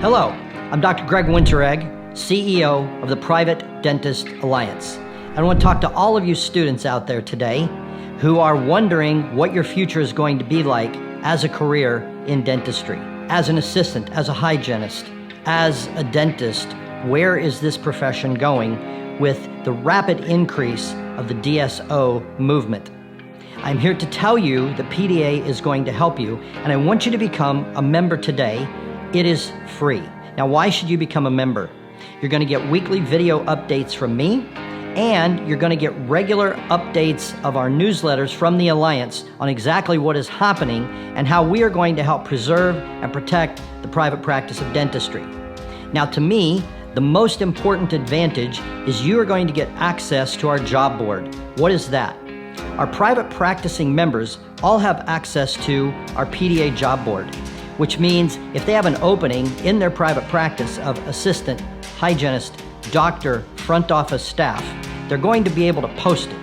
Hello, I'm Dr. Greg Winteregg, CEO of the Private Dentist Alliance. I want to talk to all of you students out there today who are wondering what your future is going to be like as a career in dentistry. As an assistant, as a hygienist, as a dentist, where is this profession going with the rapid increase of the DSO movement? I'm here to tell you that PDA is going to help you, and I want you to become a member today. It is free. Now, why should you become a member? You're going to get weekly video updates from me, and you're going to get regular updates of our newsletters from the Alliance on exactly what is happening and how we are going to help preserve and protect the private practice of dentistry. Now, to me, the most important advantage is you are going to get access to our job board. What is that? Our private practicing members all have access to our PDA job board, which means if they have an opening in their private practice of assistant, hygienist, doctor, front office staff, they're going to be able to post it.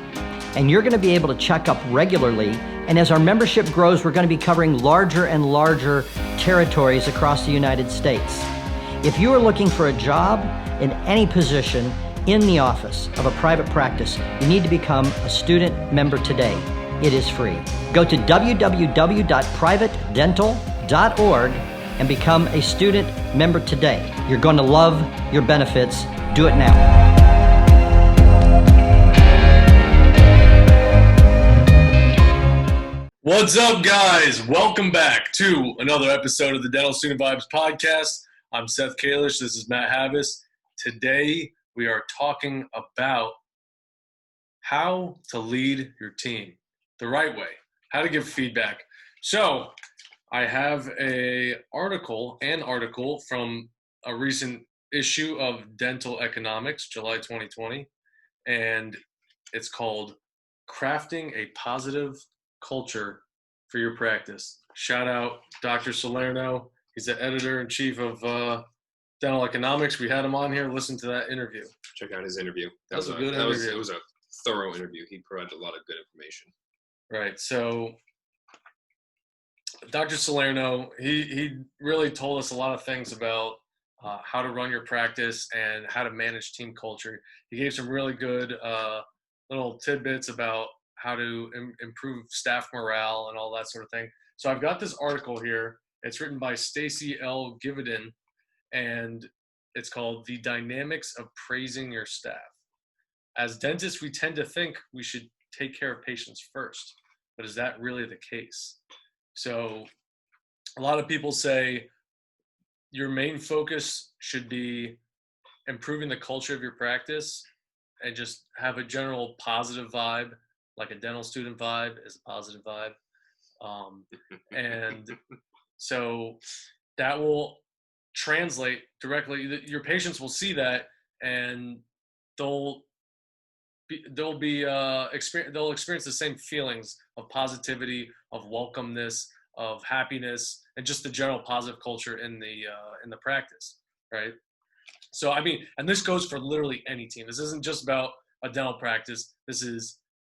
And you're going to be able to check up regularly. And as our membership grows, we're going to be covering larger and larger territories across the United States. If you are looking for a job in any position in the office of a private practice, you need to become a student member today. It is free. Go to www.privatedental.org and become a student member today. You're going to love your benefits. Do it now. What's up, guys? Welcome back to another episode of the Dental Student Vibes podcast. I'm Seth Kalish. This is Matt Havis. Today, we are talking about how to lead your team the right way, how to give feedback. So, I have an article from a recent issue of Dental Economics, July 2020, and it's called Crafting a Positive Culture for Your Practice. Shout out Dr. Salerno. He's the editor-in-chief of Dental Economics. We had him on here. Listen to that interview. Check out his interview. That was a good interview. It was a thorough interview. He provided a lot of good information. Right. So Dr. Salerno, he really told us a lot of things about how to run your practice and how to manage team culture. He gave some really good little tidbits about how to improve staff morale and all that sort of thing. So I've got this article here. It's written by Stacey Gividen, and it's called The Dynamics of Praising Your Staff. As dentists, we tend to think we should take care of patients first, but is that really the case? So a lot of people say your main focus should be improving the culture of your practice and just have a general positive vibe, like a dental student vibe is a positive vibe. And so that will translate directly. Your patients will see that, and they'll experience the same feelings of positivity, of welcomeness, of happiness, and just the general positive culture in the practice, right? So I mean, and this goes for literally any team. This isn't just about a dental practice.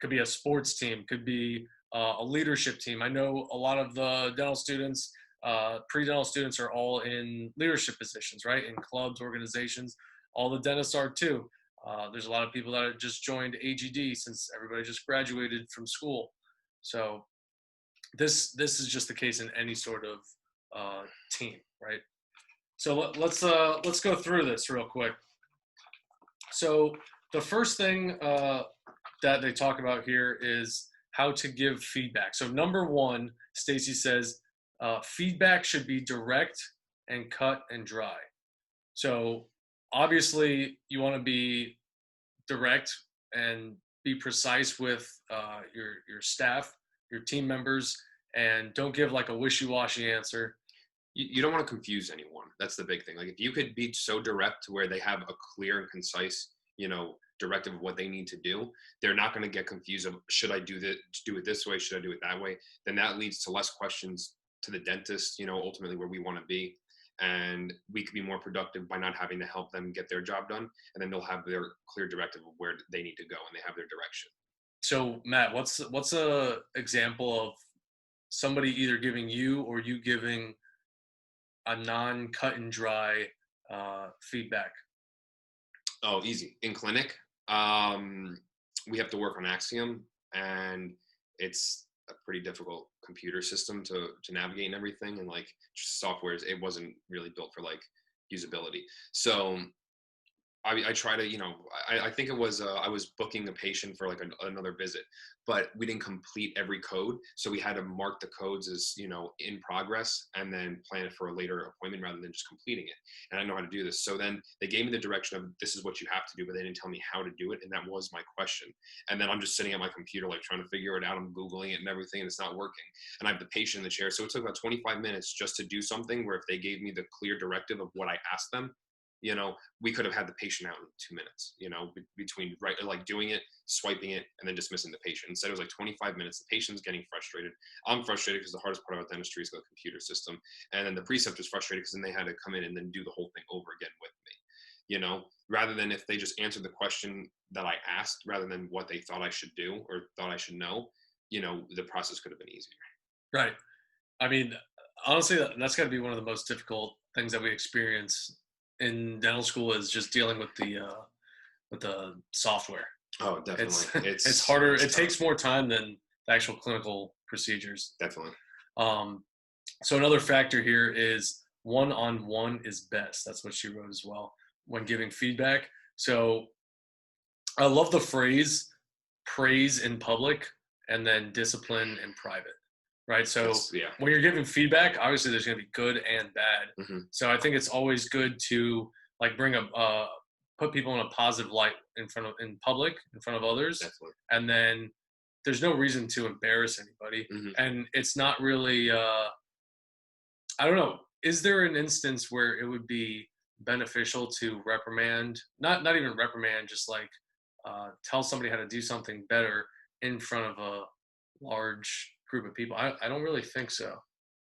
Could be a sports team, could be a leadership team. I know a lot of the dental students, pre-dental students, are all in leadership positions, right? In clubs, organizations. All the dentists are too. There's a lot of people that have just joined AGD since everybody just graduated from school. So this is just the case in any sort of team, right? So let's go through this real quick. So the first thing that they talk about here is how to give feedback. So number one, Stacey says, feedback should be direct and cut and dry. So obviously you want to be direct and be precise with your staff, your team members, and don't give like a wishy-washy answer. You don't want to confuse anyone. That's the big thing. Like if you could be so direct to where they have a clear and concise, directive of what they need to do, they're not going to get confused of should I do it this way? Should I do it that way? Then that leads to less questions to the dentist, ultimately where we want to be. And we could be more productive by not having to help them get their job done. And then they'll have their clear directive of where they need to go and they have their direction. So Matt, what's a example of somebody either giving you or you giving a non-cut and dry feedback? Oh, easy. In clinic, we have to work on Axiom, and it's a pretty difficult computer system to navigate and everything. And like just software, it wasn't really built for like usability. So I try to, I think it was, I was booking a patient for like another visit, but we didn't complete every code. So we had to mark the codes as, in progress and then plan it for a later appointment rather than just completing it. And I know how to do this. So then they gave me the direction of this is what you have to do, but they didn't tell me how to do it. And that was my question. And then I'm just sitting at my computer, like trying to figure it out. I'm Googling it and everything, and it's not working. And I have the patient in the chair. So it took about 25 minutes just to do something where if they gave me the clear directive of what I asked them, we could have had the patient out in 2 minutes, between like doing it, swiping it, and then dismissing the patient. Instead, it was like 25 minutes. The patient's getting frustrated. I'm frustrated because the hardest part about dentistry is the computer system. And then the preceptor's frustrated because then they had to come in and then do the whole thing over again with me, rather than if they just answered the question that I asked rather than what they thought I should do or thought I should know, the process could have been easier. Right. I mean, honestly, that's got to be one of the most difficult things that we experience in dental school is just dealing with the software. Oh, definitely. It's harder. It takes more time than the actual clinical procedures. Definitely. So another factor here is one-on-one is best. That's what she wrote as well when giving feedback. So I love the phrase praise in public and then discipline in private. Right. So when you're giving feedback, obviously there's going to be good and bad. Mm-hmm. So I think it's always good to like put people in a positive light in public, in front of others. Definitely. And then there's no reason to embarrass anybody. Mm-hmm. And it's not really, I don't know. Is there an instance where it would be beneficial to reprimand, not even reprimand, just like tell somebody how to do something better in front of a large group of people? I don't really think so.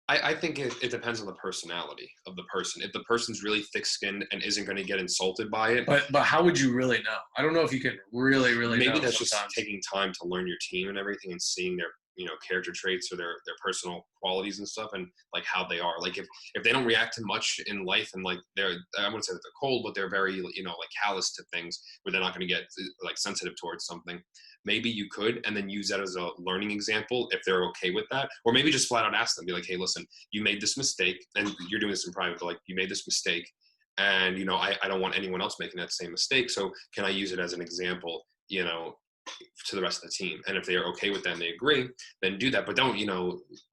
I think it depends on the personality of the person. If the person's really thick-skinned and isn't going to get insulted by it. But how would you really know? I don't know if you can really maybe know that's sometimes. Just taking time to learn your team and everything and seeing their character traits or their personal qualities and stuff and like how they are. Like if they don't react to much in life and like I wouldn't say that they're cold, but they're very like callous to things where they're not going to get like sensitive towards something. Maybe you could, and then use that as a learning example if they're okay with that. Or maybe just flat out ask them, be like, hey, listen, you made this mistake, and you're doing this in private, but like you made this mistake, and I don't want anyone else making that same mistake. So can I use it as an example, to the rest of the team? And if they're okay with that and they agree, then do that. But don't,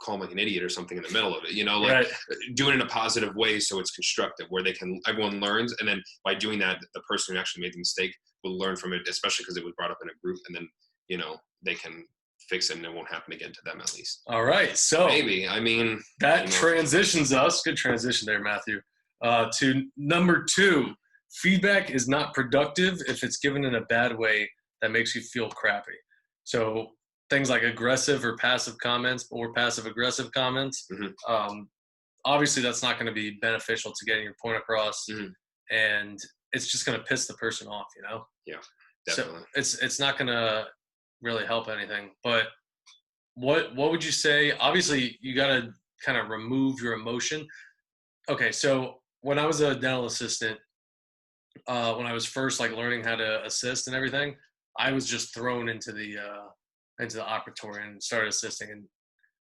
call them like an idiot or something in the middle of it, right. Do it in a positive way so it's constructive where everyone learns. And then by doing that, the person who actually made the mistake will learn from it, especially because it was brought up in a group, and then, they can fix it and it won't happen again to them at least. All right. So maybe, that transitions us, good transition there, Matthew, to number 2, feedback is not productive if it's given in a bad way that makes you feel crappy. So things like aggressive or passive comments or passive aggressive comments, mm-hmm. Obviously that's not going to be beneficial to getting your point across, mm-hmm. and it's just going to piss the person off, Yeah, definitely. So it's not going to really help anything. But what would you say? Obviously you got to kind of remove your emotion. Okay, so when I was a dental assistant, when I was first like learning how to assist and everything, I was just thrown into the operatory and started assisting, and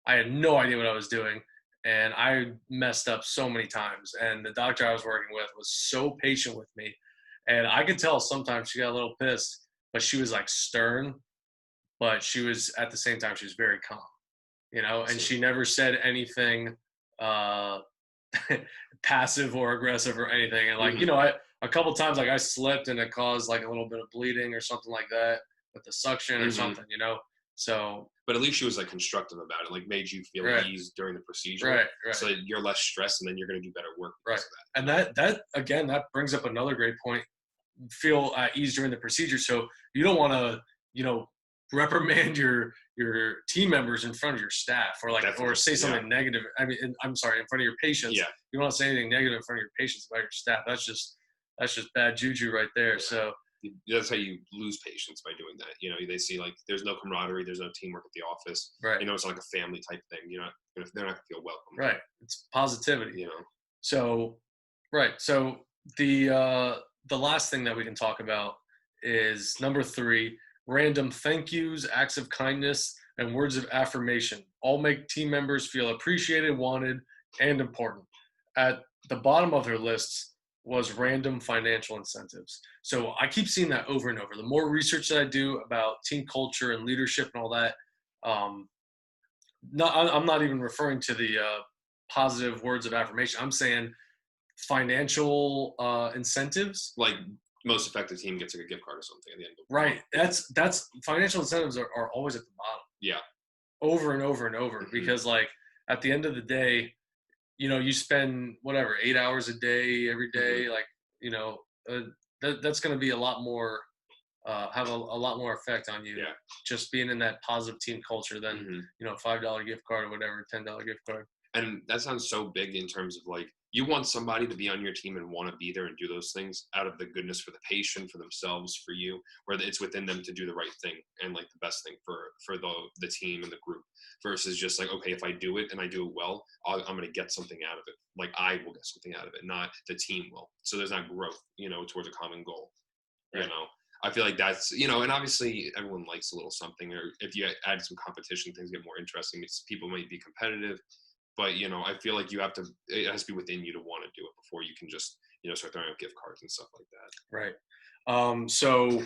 I had no idea what I was doing, and I messed up so many times. And the doctor I was working with was so patient with me, and I could tell sometimes she got a little pissed, but she was like stern, but she was at the same time she was very calm, and she never said anything passive or aggressive or anything. And like, mm-hmm. A couple times, like I slipped and it caused like a little bit of bleeding or something like that with the suction, mm-hmm. or something, So, but at least she was like constructive about it, like made you feel right, at ease during the procedure, right, so that you're less stressed, and then you're going to do better work right. because of that. And that again, that brings up another great point. Feel at ease during the procedure. So you don't want to, reprimand your team members in front of your staff, or Definitely, or say something yeah. negative. I mean, I'm sorry, in front of your patients. Yeah. You don't want to say anything negative in front of your patients about your staff. That's just bad juju right there. Yeah. So That's how you lose patients, by doing that. They see like there's no camaraderie, there's no teamwork at the office. right, It's like a family type thing. They're not gonna feel welcome. right. It's positivity. You know. So, right. So the last thing that we can talk about is number 3: random thank yous, acts of kindness, and words of affirmation. All make team members feel appreciated, wanted, and important. At the bottom of their lists was random financial incentives. So I keep seeing that over and over. The more research that I do about team culture and leadership and all that, um, I'm not even referring to the positive words of affirmation. I'm saying financial incentives. Like most effective team gets like a gift card or something at the end of the Right. month. That's financial incentives are always at the bottom. Yeah. Over and over and over, Mm-hmm. because like at the end of the day, you spend whatever 8 hours a day every day, Mm-hmm. like that's going to be a lot more have a lot more effect on you. Yeah. Just being in that positive team culture than Mm-hmm. $5 gift card or whatever, $10 gift card. And that sounds so big in terms of like you want somebody to be on your team and want to be there and do those things out of the goodness for the patient, for themselves, for you, where it's within them to do the right thing and like the best thing for the team and the group, versus just like, okay, if I do it and I do it well, I'm going to get something out of it. Like I will get something out of it, not the team will. So there's not growth, towards a common goal. Right. I feel like that's, and obviously everyone likes a little something, or if you add some competition, things get more interesting. People might be competitive, but, I feel like it has to be within you to want to do it before you can just, start throwing out gift cards and stuff like that. Right. So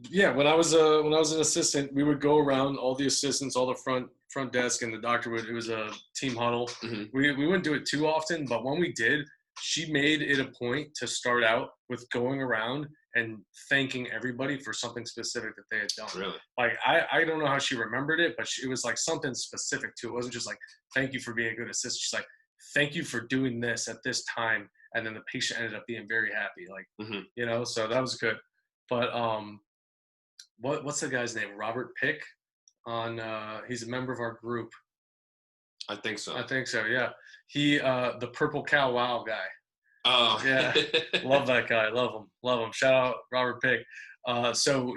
yeah, when I was an assistant, we would go around, all the assistants, all the front desk, and the doctor it was a team huddle. Mm-hmm. We wouldn't do it too often, but when we did, she made it a point to start out with going around and thanking everybody for something specific that they had done. Really? Like I don't know how she remembered it, but it was like something specific too. It wasn't just like thank you for being a good assistant. She's like, thank you for doing this at this time, and then the patient ended up being very happy. Like so that was good. But what's the guy's name? Robert Pick. He's a member of our group. I think so. Yeah. He the Purple Cow Wow guy. Oh yeah. Love that guy. Love him. Shout out Robert Pick. So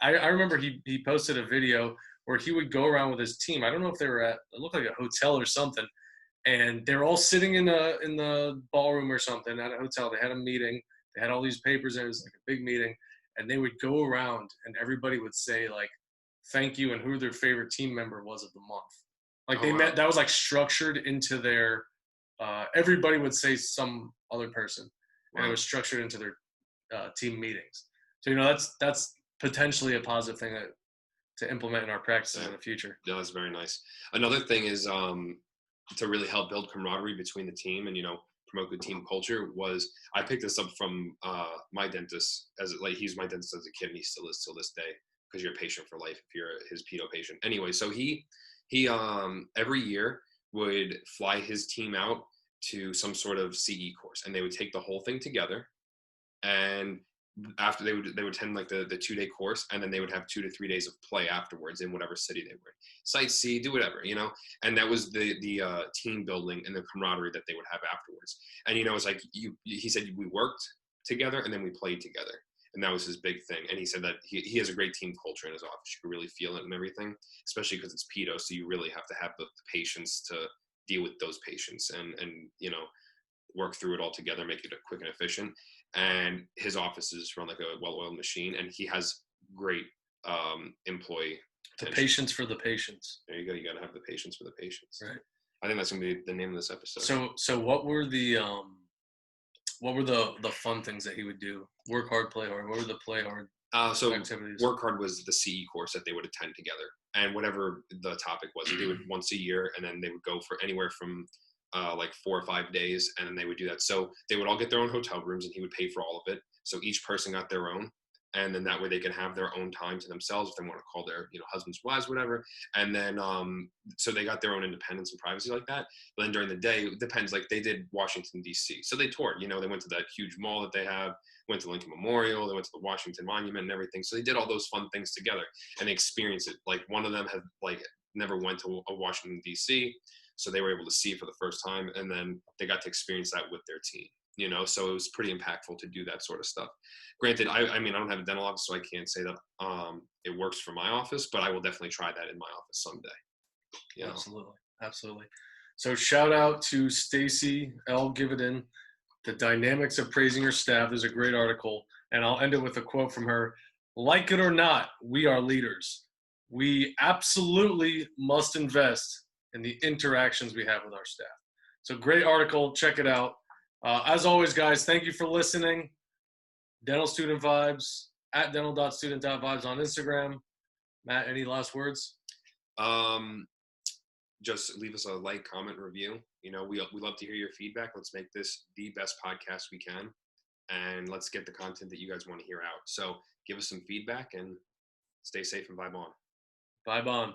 I remember he posted a video where he would go around with his team. I don't know if they were it looked like a hotel or something, and they're all sitting in the ballroom or something at a hotel. They had a meeting. They had all these papers, and it was like a big meeting. And they would go around, and everybody would say like, "Thank you," and who their favorite team member was of the month. Like met. That was like structured into their. Everybody would say some other person, and it was structured into their team meetings. So that's potentially a positive thing to implement in our practices in the future. Yeah, that's very nice. Another thing is to really help build camaraderie between the team and promote good team culture was I picked this up from my dentist he's my dentist as a kid, and he still is till this day, because you're a patient for life if you're his pedo patient. Anyway, so he every year would fly his team out to some sort of CE course, and they would take the whole thing together, and after they would attend like the 2-day course, and then they would have 2 to 3 days of play afterwards in whatever city they were in. Sightsee, do whatever, and that was the team building and the camaraderie that they would have afterwards. And it's like he said we worked together and then we played together, and that was his big thing. And he said that he has a great team culture in his office. You can really feel it and everything, especially because it's pedo, so you really have to have the patience to deal with those patients and work through it all together, make it quick and efficient. And his office is run like a well-oiled machine, and he has great employee attention. The patience for the patients. There you go. You got to have the patience for the patients. Right. I think that's gonna be the name of this episode. So what were the fun things that he would do? Work hard, play hard. What were the play hard activities? Work hard was the CE course that they would attend together, and whatever the topic was, they do it once a year, and then they would go for anywhere from like 4 or 5 days, and then they would do that. So they would all get their own hotel rooms, and he would pay for all of it. So each person got their own, And then that way they can have their own time to themselves if they want to call their, husbands, wives, whatever. And then, so they got their own independence and privacy like that. But then during the day, it depends. Like they did Washington, D.C. So they toured, they went to that huge mall that they have, went to Lincoln Memorial, they went to the Washington Monument and everything. So they did all those fun things together and they experienced it. Like one of them had never went to a Washington, D.C. So they were able to see it for the first time. And then they got to experience that with their team. So it was pretty impactful to do that sort of stuff. Granted, I don't have a dental office, so I can't say that it works for my office, but I will definitely try that in my office someday. Absolutely. So shout out to Stacey L. Gividen, The Dynamics of Praising Your Staff. There's a great article, and I'll end it with a quote from her. Like it or not, we are leaders. We absolutely must invest in the interactions we have with our staff. So great article. Check it out. As always, guys, thank you for listening. Dental Student Vibes at dental.student.vibes on Instagram. Matt, any last words? Just leave us a like, comment, review. We love to hear your feedback. Let's make this the best podcast we can, and let's get the content that you guys want to hear out. So give us some feedback and stay safe and vibe on. Vibe on.